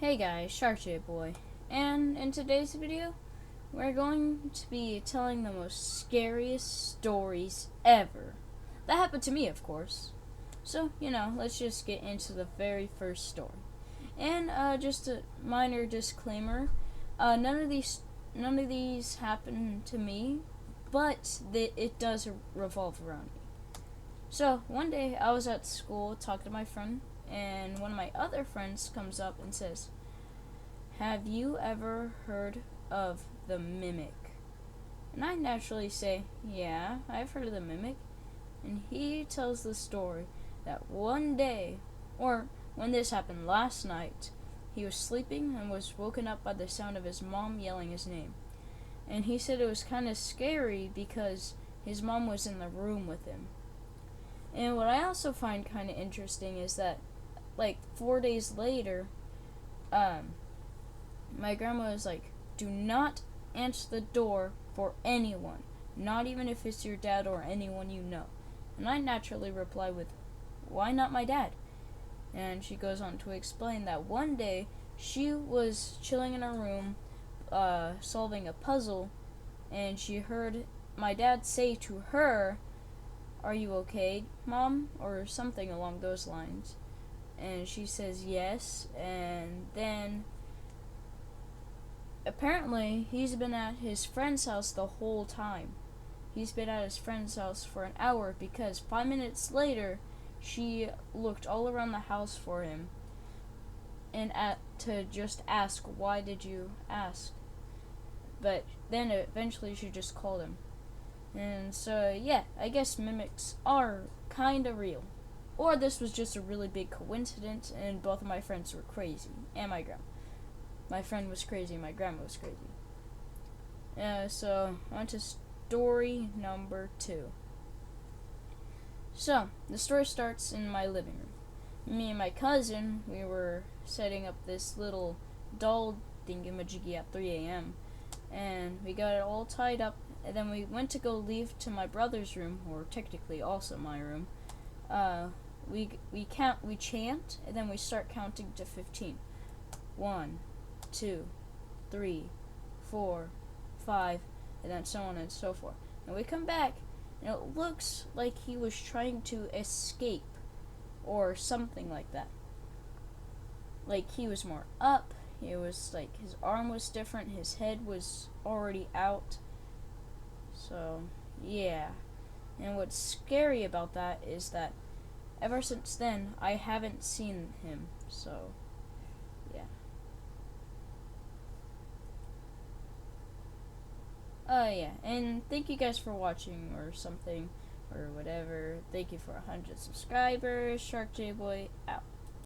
Hey guys, Shark J Boy, and in today's video, we're going to be telling the most scariest stories ever. That happened to me, of course. So, let's just get into the very first story. And just a minor disclaimer: none of these happened to me, but it does revolve around me. So one day I was at school talking to my friend, and one of my other friends comes up and says, "Have you ever heard of the Mimic?" And I naturally say, "Yeah, I've heard of the Mimic." And he tells the story that one day, or when this happened last night, he was sleeping and was woken up by the sound of his mom yelling his name. And he said it was kind of scary because his mom was in the room with him. And what I also find kind of interesting is that, like, 4 days later, my grandma was like, "Do not answer the door for anyone, not even if it's your dad or anyone you know." And I naturally reply with, "Why not my dad?" And she goes on to explain that one day she was chilling in her room, solving a puzzle, and she heard my dad say to her, "Are you okay, Mom?" or something along those lines. And she says yes, and then apparently he's been at his friend's house the whole time. He's been at his friend's house for an hour because 5 minutes later she looked all around the house for him and to just ask, "Why did you ask?" But then eventually she just called him. And so, yeah, I guess mimics are kind of real. Or this was just a really big coincidence and both of my friends were crazy. And my grandma. My friend was crazy, my grandma was crazy. So, on to story number 2. So, the story starts in my living room. Me and my cousin, we were setting up this little doll thingamajiggy at 3 a.m. And we got it all tied up, and then we went to go leave to my brother's room, or technically also my room. We chant, and then we start counting to 15. 1, 2, 3, 4, 5, and then so on and so forth. And we come back, and it looks like he was trying to escape, or something like that. Like, he was more up, it was like his arm was different, his head was already out. So, yeah. And what's scary about that is that ever since then, I haven't seen him. So, yeah. Yeah. And thank you guys for watching or something or whatever. Thank you for 100 subscribers. Shark J Boy out.